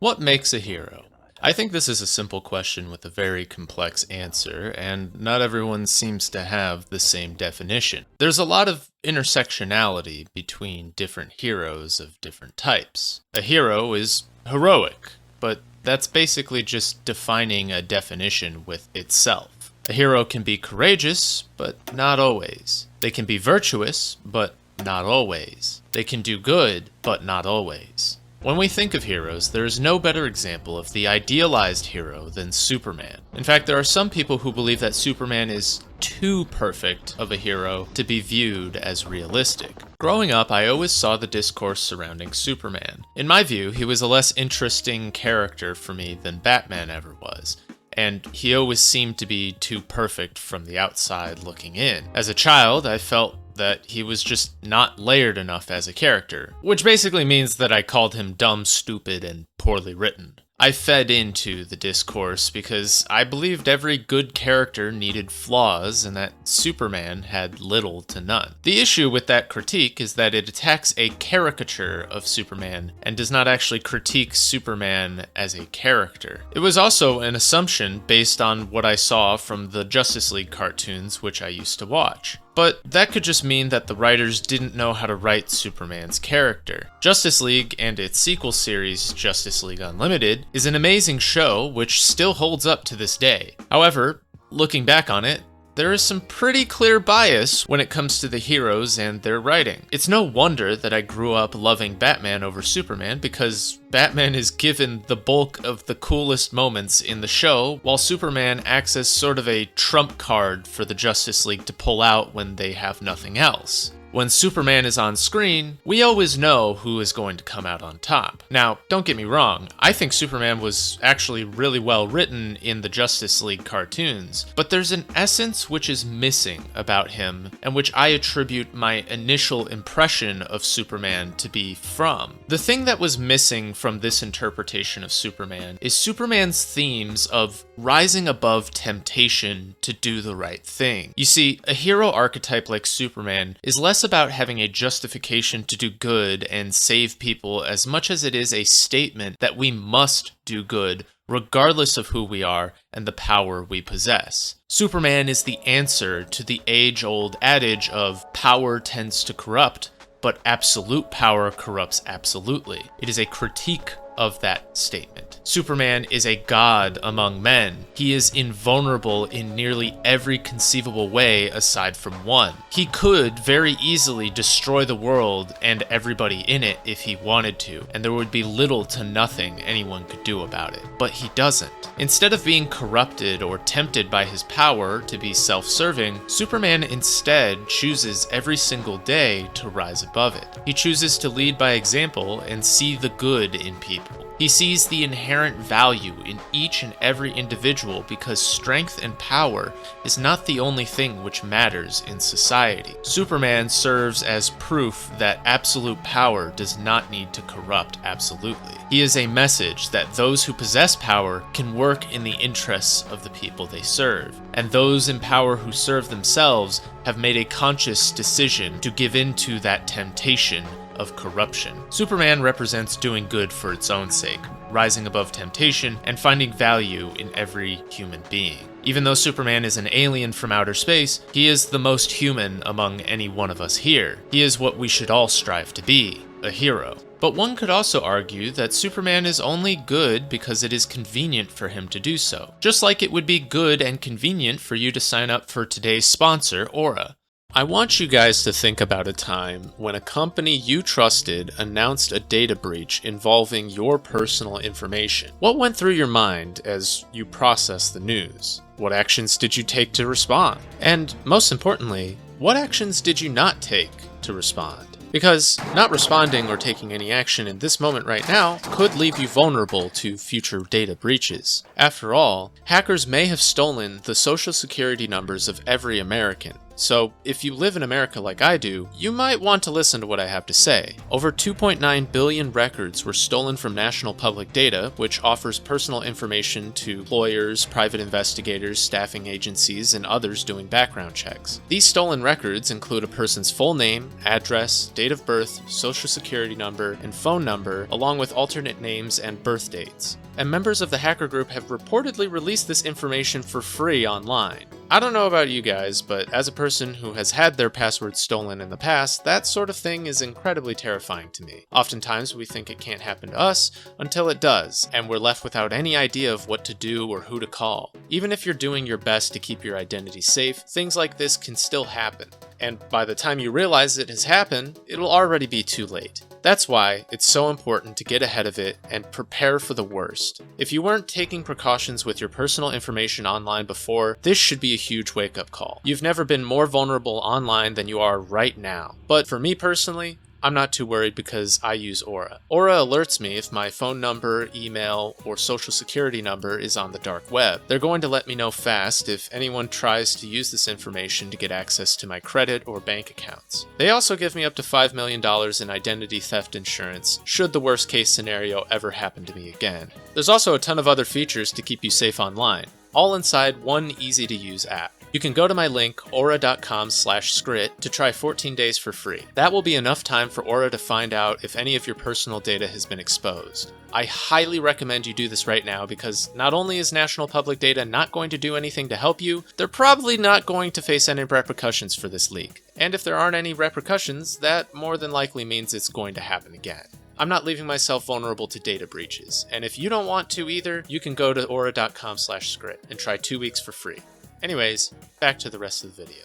What makes a hero? I think this is a simple question with a very complex answer, and not everyone seems to have the same definition. There's a lot of intersectionality between different heroes of different types. A hero is heroic, but that's basically just defining a definition with itself. A hero can be courageous, but not always. They can be virtuous, but not always. They can do good, but not always. When we think of heroes, there is no better example of the idealized hero than Superman. In fact, there are some people who believe that Superman is too perfect of a hero to be viewed as realistic. Growing up, I always saw the discourse surrounding Superman. In my view, he was a less interesting character for me than Batman ever was, and he always seemed to be too perfect from the outside looking in. As a child, I felt that he was just not layered enough as a character, which basically means that I called him dumb, stupid, and poorly written. I fed into the discourse because I believed every good character needed flaws and that Superman had little to none. The issue with that critique is that it attacks a caricature of Superman and does not actually critique Superman as a character. It was also an assumption based on what I saw from the Justice League cartoons, which I used to watch. But that could just mean that the writers didn't know how to write Superman's character. Justice League and its sequel series, Justice League Unlimited, is an amazing show which still holds up to this day. However, looking back on it, there is some pretty clear bias when it comes to the heroes and their writing. It's no wonder that I grew up loving Batman over Superman, because Batman is given the bulk of the coolest moments in the show, while Superman acts as sort of a trump card for the Justice League to pull out when they have nothing else. When Superman is on screen, we always know who is going to come out on top. Now, don't get me wrong, I think Superman was actually really well written in the Justice League cartoons, but there's an essence which is missing about him, and which I attribute my initial impression of Superman to be from. The thing that was missing from this interpretation of Superman is Superman's themes of rising above temptation to do the right thing. You see, a hero archetype like Superman is less about having a justification to do good and save people as much as it is a statement that we must do good regardless of who we are and the power we possess. Superman is the answer to the age-old adage of power tends to corrupt, but absolute power corrupts absolutely. It is a critique of that statement. Superman is a god among men. He is invulnerable in nearly every conceivable way aside from one. He could very easily destroy the world and everybody in it if he wanted to, and there would be little to nothing anyone could do about it. But he doesn't. Instead of being corrupted or tempted by his power to be self-serving, Superman instead chooses every single day to rise above it. He chooses to lead by example and see the good in people. He sees the inherent value in each and every individual because strength and power is not the only thing which matters in society. Superman serves as proof that absolute power does not need to corrupt absolutely. He is a message that those who possess power can work in the interests of the people they serve, and those in power who serve themselves have made a conscious decision to give in to that temptation of corruption. Superman represents doing good for its own sake, rising above temptation, and finding value in every human being. Even though Superman is an alien from outer space, he is the most human among any one of us here. He is what we should all strive to be, a hero. But one could also argue that Superman is only good because it is convenient for him to do so, just like it would be good and convenient for you to sign up for today's sponsor, Aura. I want you guys to think about a time when a company you trusted announced a data breach involving your personal information. What went through your mind as you processed the news? What actions did you take to respond? And most importantly, what actions did you not take to respond? Because not responding or taking any action in this moment right now could leave you vulnerable to future data breaches. After all, hackers may have stolen the social security numbers of every American, So if you live in America like I do, you might want to listen to what I have to say. Over 2.9 billion records were stolen from National Public Data, which offers personal information to employers, private investigators, staffing agencies, and others doing background checks. These stolen records include a person's full name, address, date of birth, social security number, and phone number, along with alternate names and birth dates. And members of the hacker group have reportedly released this information for free online. I don't know about you guys, but as a person who has had their passwords stolen in the past, that sort of thing is incredibly terrifying to me. Oftentimes we think it can't happen to us until it does, and we're left without any idea of what to do or who to call. Even if you're doing your best to keep your identity safe, things like this can still happen. And by the time you realize it has happened, it'll already be too late. That's why it's so important to get ahead of it and prepare for the worst. If you weren't taking precautions with your personal information online before, this should be a huge wake-up call. You've never been more vulnerable online than you are right now. But for me personally, I'm not too worried because I use Aura. Aura alerts me if my phone number, email, or social security number is on the dark web. They're going to let me know fast if anyone tries to use this information to get access to my credit or bank accounts. They also give me up to $5 million in identity theft insurance should the worst case scenario ever happen to me again. There's also a ton of other features to keep you safe online, all inside one easy-to-use app. You can go to my link, aura.com/scrit, to try 14 days for free. That will be enough time for Aura to find out if any of your personal data has been exposed. I highly recommend you do this right now because not only is National Public Data not going to do anything to help you, they're probably not going to face any repercussions for this leak. And if there aren't any repercussions, that more than likely means it's going to happen again. I'm not leaving myself vulnerable to data breaches, and if you don't want to either, you can go to aura.com/scrit and try 2 weeks for free. Anyways, back to the rest of the video.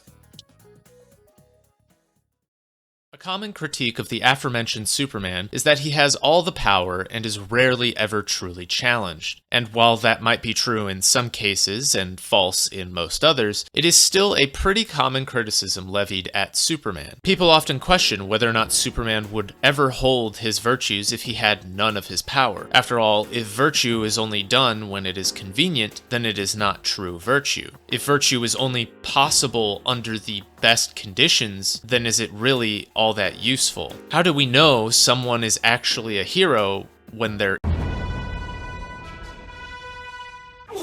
A common critique of the aforementioned Superman is that he has all the power and is rarely ever truly challenged. And while that might be true in some cases and false in most others, it is still a pretty common criticism levied at Superman. People often question whether or not Superman would ever hold his virtues if he had none of his power. After all, if virtue is only done when it is convenient, then it is not true virtue. If virtue is only possible under the best conditions, then is it really all that useful? How do we know someone is actually a hero when they're...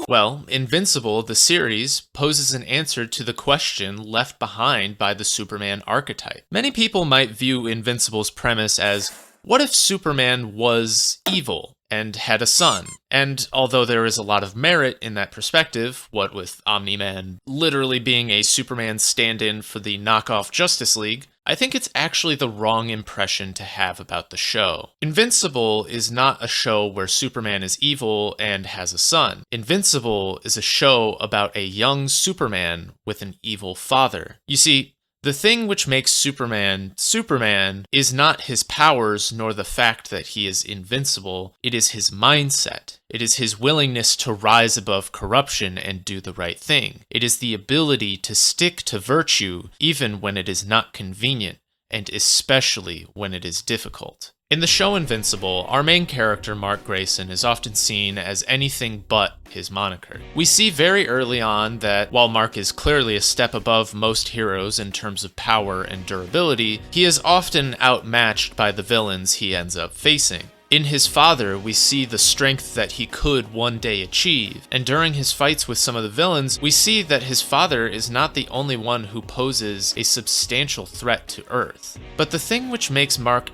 Well, Invincible, the series, poses an answer to the question left behind by the Superman archetype. Many people might view Invincible's premise as, what if Superman was evil and had a son? And although there is a lot of merit in that perspective, what with Omni-Man literally being a Superman stand-in for the knockoff Justice League, I think it's actually the wrong impression to have about the show. Invincible is not a show where Superman is evil and has a son. Invincible is a show about a young Superman with an evil father. You see, the thing which makes Superman Superman is not his powers nor the fact that he is invincible, it is his mindset. It is his willingness to rise above corruption and do the right thing. It is the ability to stick to virtue even when it is not convenient, and especially when it is difficult. In the show Invincible, our main character, Mark Grayson, is often seen as anything but his moniker. We see very early on that while Mark is clearly a step above most heroes in terms of power and durability, he is often outmatched by the villains he ends up facing. In his father, we see the strength that he could one day achieve, and during his fights with some of the villains, we see that his father is not the only one who poses a substantial threat to Earth. But the thing which makes Mark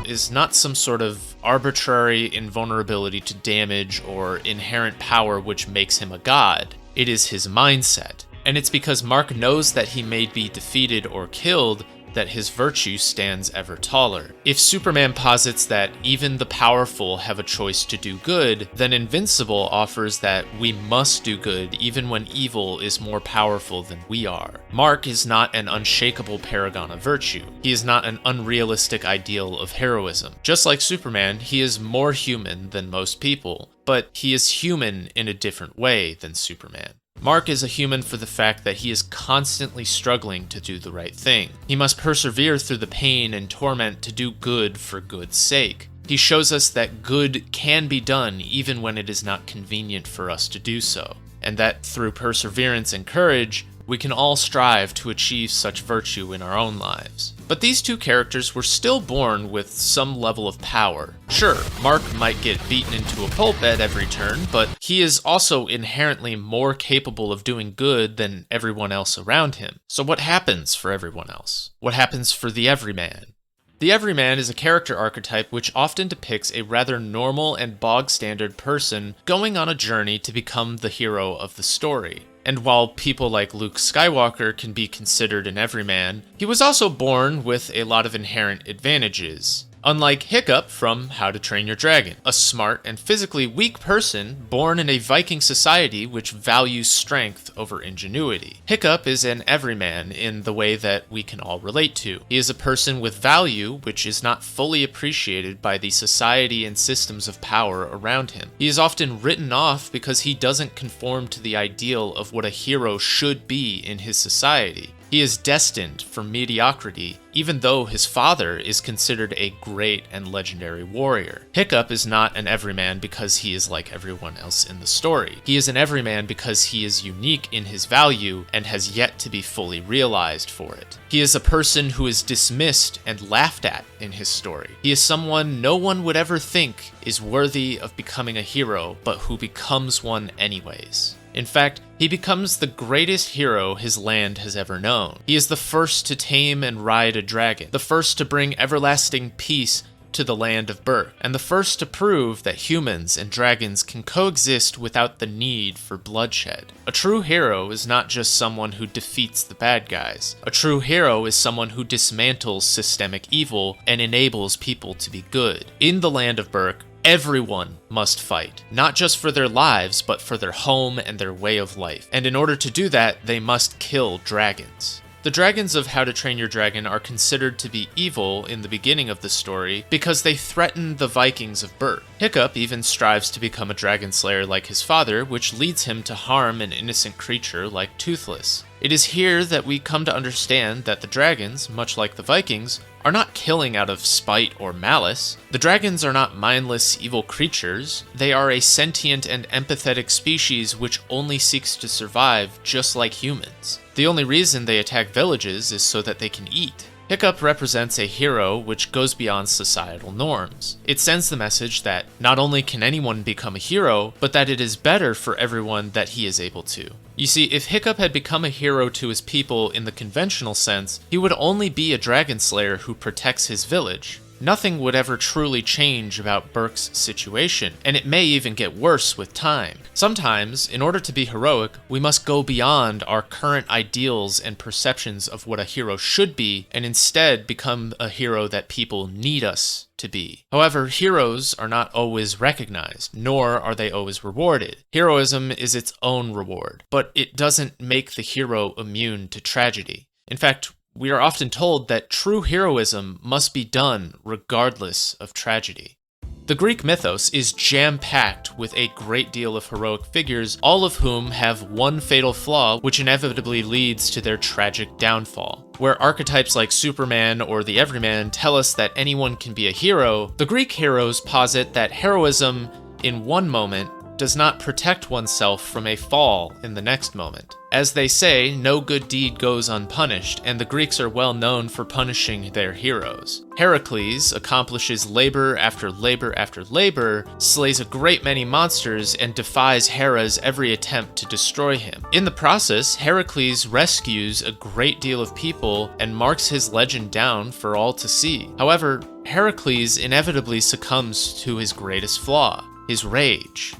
is not some sort of arbitrary invulnerability to damage or inherent power which makes him a god. It is his mindset. And it's because Mark knows that he may be defeated or killed that his virtue stands ever taller. If Superman posits that even the powerful have a choice to do good, then Invincible offers that we must do good even when evil is more powerful than we are. Mark is not an unshakable paragon of virtue. He is not an unrealistic ideal of heroism. Just like Superman, he is more human than most people, but he is human in a different way than Superman. Mark is a human for the fact that he is constantly struggling to do the right thing. He must persevere through the pain and torment to do good for good's sake. He shows us that good can be done even when it is not convenient for us to do so, and that through perseverance and courage, We can all strive to achieve such virtue in our own lives. But these two characters were still born with some level of power. Sure, Mark might get beaten into a pulp at every turn, but he is also inherently more capable of doing good than everyone else around him. So what happens for everyone else? What happens for the everyman? The everyman is a character archetype which often depicts a rather normal and bog-standard person going on a journey to become the hero of the story. And while people like Luke Skywalker can be considered an everyman, he was also born with a lot of inherent advantages. Unlike Hiccup from How to Train Your Dragon, a smart and physically weak person born in a Viking society which values strength over ingenuity. Hiccup is an everyman in the way that we can all relate to. He is a person with value which is not fully appreciated by the society and systems of power around him. He is often written off because he doesn't conform to the ideal of what a hero should be in his society. He is destined for mediocrity, even though his father is considered a great and legendary warrior. Hiccup is not an everyman because he is like everyone else in the story. He is an everyman because he is unique in his value and has yet to be fully realized for it. He is a person who is dismissed and laughed at in his story. He is someone no one would ever think is worthy of becoming a hero, but who becomes one anyways. In fact, he becomes the greatest hero his land has ever known. He is the first to tame and ride a dragon, the first to bring everlasting peace to the land of Berk, and the first to prove that humans and dragons can coexist without the need for bloodshed. A true hero is not just someone who defeats the bad guys. A true hero is someone who dismantles systemic evil and enables people to be good. In the land of Berk, everyone must fight, not just for their lives, but for their home and their way of life. And in order to do that, they must kill dragons. The dragons of How to Train Your Dragon are considered to be evil in the beginning of the story because they threaten the Vikings of Berk. Hiccup even strives to become a dragon slayer like his father, which leads him to harm an innocent creature like Toothless. It is here that we come to understand that the dragons, much like the Vikings, are not killing out of spite or malice. The dragons are not mindless, evil creatures. They are a sentient and empathetic species which only seeks to survive just like humans. The only reason they attack villages is so that they can eat. Hiccup represents a hero which goes beyond societal norms. It sends the message that not only can anyone become a hero, but that it is better for everyone that he is able to. You see, if Hiccup had become a hero to his people in the conventional sense, he would only be a dragon slayer who protects his village. Nothing would ever truly change about Berk's situation, and it may even get worse with time. Sometimes, in order to be heroic, we must go beyond our current ideals and perceptions of what a hero should be, and instead become a hero that people need us to be. However, heroes are not always recognized, nor are they always rewarded. Heroism is its own reward, but it doesn't make the hero immune to tragedy. In fact, we are often told that true heroism must be done regardless of tragedy. The Greek mythos is jam-packed with a great deal of heroic figures, all of whom have one fatal flaw which inevitably leads to their tragic downfall. Where archetypes like Superman or the Everyman tell us that anyone can be a hero, the Greek heroes posit that heroism in one moment does not protect oneself from a fall in the next moment. As they say, no good deed goes unpunished, and the Greeks are well known for punishing their heroes. Heracles accomplishes labor after labor after labor, slays a great many monsters, and defies Hera's every attempt to destroy him. In the process, Heracles rescues a great deal of people and marks his legend down for all to see. However, Heracles inevitably succumbs to his greatest flaw, his rage.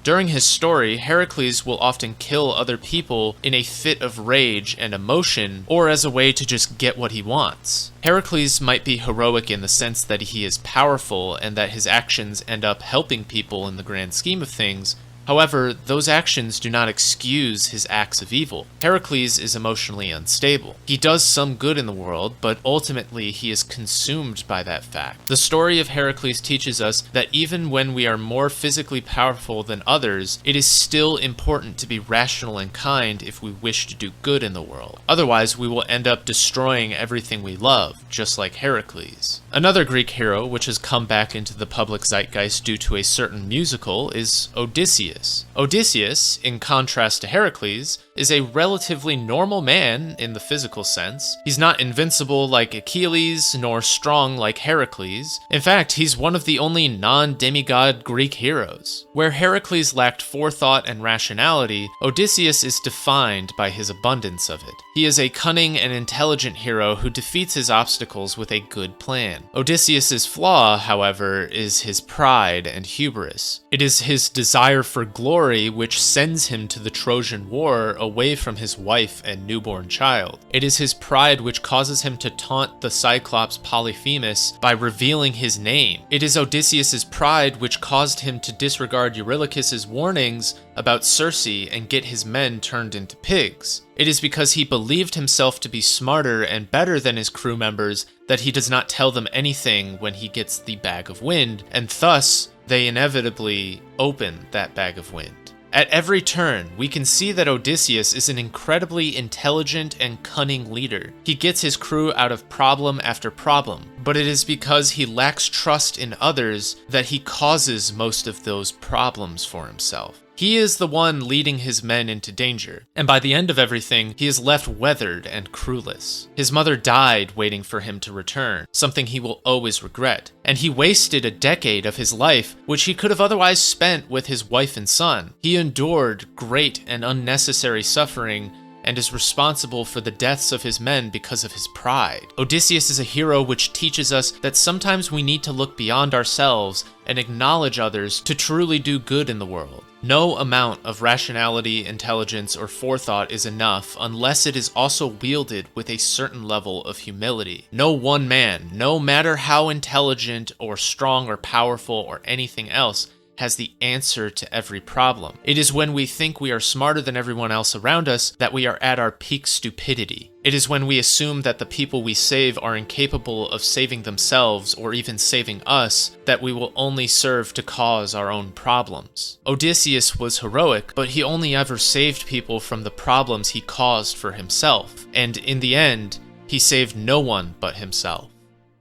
During his story, Heracles will often kill other people in a fit of rage and emotion, or as a way to just get what he wants. Heracles might be heroic in the sense that he is powerful and that his actions end up helping people in the grand scheme of things. However, those actions do not excuse his acts of evil. Heracles is emotionally unstable. He does some good in the world, but ultimately he is consumed by that fact. The story of Heracles teaches us that even when we are more physically powerful than others, it is still important to be rational and kind if we wish to do good in the world. Otherwise, we will end up destroying everything we love, just like Heracles. Another Greek hero which has come back into the public zeitgeist due to a certain musical is Odysseus. Odysseus, in contrast to Heracles, is a relatively normal man in the physical sense. He's not invincible like Achilles, nor strong like Heracles. In fact, he's one of the only non-demigod Greek heroes. Where Heracles lacked forethought and rationality, Odysseus is defined by his abundance of it. He is a cunning and intelligent hero who defeats his obstacles with a good plan. Odysseus's flaw, however, is his pride and hubris. It is his desire for glory which sends him to the Trojan War away from his wife and newborn child. It is his pride which causes him to taunt the Cyclops Polyphemus by revealing his name. It is Odysseus's pride which caused him to disregard Eurylochus's warnings about Circe and get his men turned into pigs. It is because he believed himself to be smarter and better than his crew members that he does not tell them anything when he gets the bag of wind, and thus they inevitably open that bag of wind. At every turn, we can see that Odysseus is an incredibly intelligent and cunning leader. He gets his crew out of problem after problem, but it is because he lacks trust in others that he causes most of those problems for himself. He is the one leading his men into danger, and by the end of everything, he is left weathered and crewless. His mother died waiting for him to return, something he will always regret, and he wasted a decade of his life, which he could have otherwise spent with his wife and son. He endured great and unnecessary suffering and is responsible for the deaths of his men because of his pride. Odysseus is a hero which teaches us that sometimes we need to look beyond ourselves and acknowledge others to truly do good in the world. No amount of rationality, intelligence, or forethought is enough unless it is also wielded with a certain level of humility. No one man, no matter how intelligent or strong or powerful or anything else, has the answer to every problem. It is when we think we are smarter than everyone else around us that we are at our peak stupidity. It is when we assume that the people we save are incapable of saving themselves or even saving us that we will only serve to cause our own problems. Odysseus was heroic, but he only ever saved people from the problems he caused for himself, and in the end, he saved no one but himself.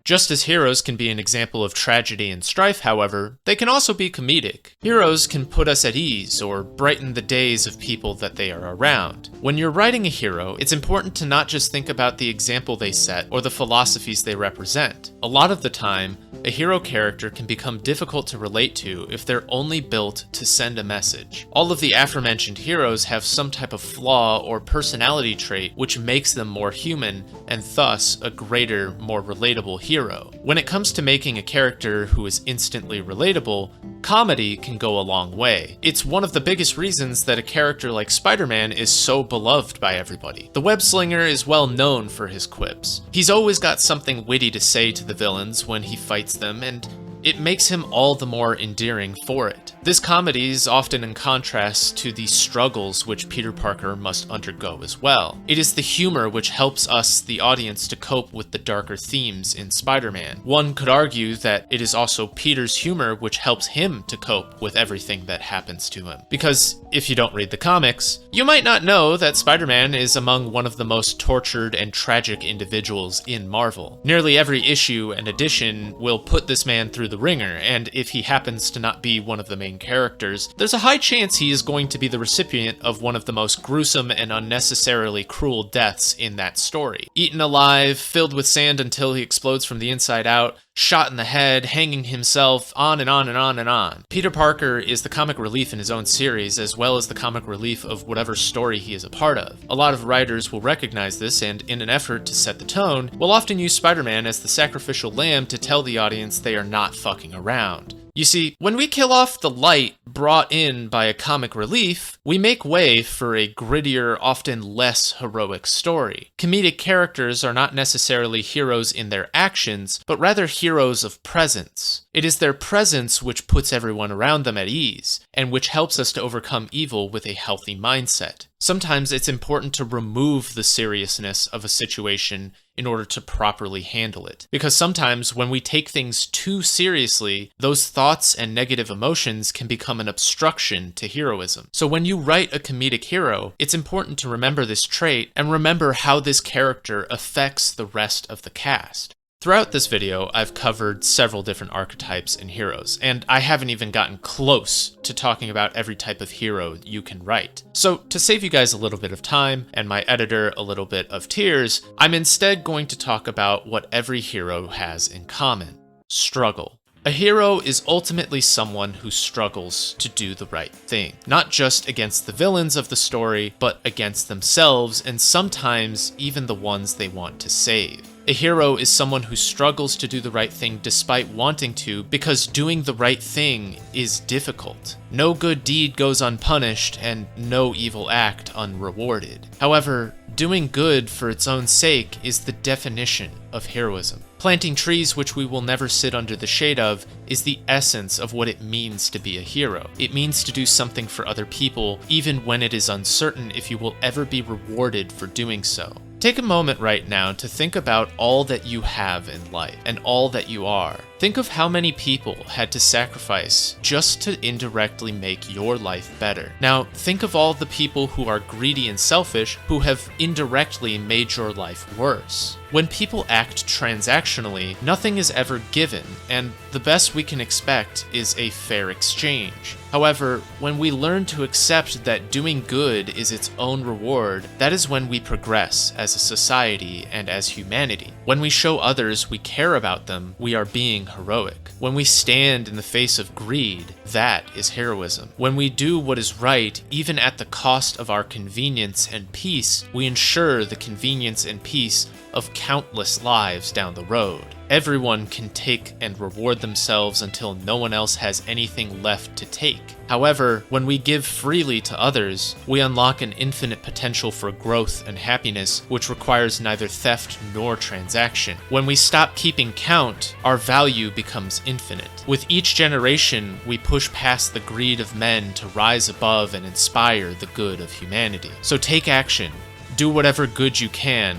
Just as heroes can be an example of tragedy and strife, however, they can also be comedic. Heroes can put us at ease or brighten the days of people that they are around. When you're writing a hero, it's important to not just think about the example they set or the philosophies they represent. A lot of the time, a hero character can become difficult to relate to if they're only built to send a message. All of the aforementioned heroes have some type of flaw or personality trait which makes them more human and thus a greater, more relatable hero. When it comes to making a character who is instantly relatable, comedy can go a long way. It's one of the biggest reasons that a character like Spider-Man is so beloved by everybody. The web-slinger is well known for his quips. He's always got something witty to say to the villains when he fights them, and it makes him all the more endearing for it. This comedy is often in contrast to the struggles which Peter Parker must undergo as well. It is the humor which helps us, the audience, to cope with the darker themes in Spider-Man. One could argue that it is also Peter's humor which helps him to cope with everything that happens to him. Because if you don't read the comics, you might not know that Spider-Man is among one of the most tortured and tragic individuals in Marvel. Nearly every issue and edition will put this man through the ringer, and if he happens to not be one of the main characters, there's a high chance he is going to be the recipient of one of the most gruesome and unnecessarily cruel deaths in that story. Eaten alive, filled with sand until he explodes from the inside out, shot in the head, hanging himself, on and on and on and on. Peter Parker is the comic relief in his own series, as well as the comic relief of whatever story he is a part of. A lot of writers will recognize this, and in an effort to set the tone, will often use Spider-Man as the sacrificial lamb to tell the audience they are not fucking around. You see, when we kill off the light brought in by a comic relief, we make way for a grittier, often less heroic story. Comedic characters are not necessarily heroes in their actions, but rather heroes of presence. It is their presence which puts everyone around them at ease, and which helps us to overcome evil with a healthy mindset. Sometimes it's important to remove the seriousness of a situation in order to properly handle it. Because sometimes when we take things too seriously, those thoughts and negative emotions can become an obstruction to heroism. So when you write a comedic hero, it's important to remember this trait and remember how this character affects the rest of the cast. Throughout this video, I've covered several different archetypes and heroes, and I haven't even gotten close to talking about every type of hero you can write. So to save you guys a little bit of time, and my editor a little bit of tears, I'm instead going to talk about what every hero has in common: struggle. A hero is ultimately someone who struggles to do the right thing, not just against the villains of the story, but against themselves and sometimes even the ones they want to save. A hero is someone who struggles to do the right thing despite wanting to, because doing the right thing is difficult. No good deed goes unpunished, and no evil act unrewarded. However, doing good for its own sake is the definition of heroism. Planting trees which we will never sit under the shade of is the essence of what it means to be a hero. It means to do something for other people, even when it is uncertain if you will ever be rewarded for doing so. Take a moment right now to think about all that you have in life and all that you are. Think of how many people had to sacrifice just to indirectly make your life better. Now, think of all the people who are greedy and selfish who have indirectly made your life worse. When people act transactionally, nothing is ever given, and the best we can expect is a fair exchange. However, when we learn to accept that doing good is its own reward, that is when we progress as a society and as humanity. When we show others we care about them, we are being heroic. When we stand in the face of greed, that is heroism. When we do what is right, even at the cost of our convenience and peace, we ensure the convenience and peace of countless lives down the road. Everyone can take and reward themselves until no one else has anything left to take. However, when we give freely to others, we unlock an infinite potential for growth and happiness, which requires neither theft nor transaction. When we stop keeping count, our value becomes infinite. With each generation, we push past the greed of men to rise above and inspire the good of humanity. So take action, do whatever good you can,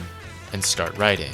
and start writing.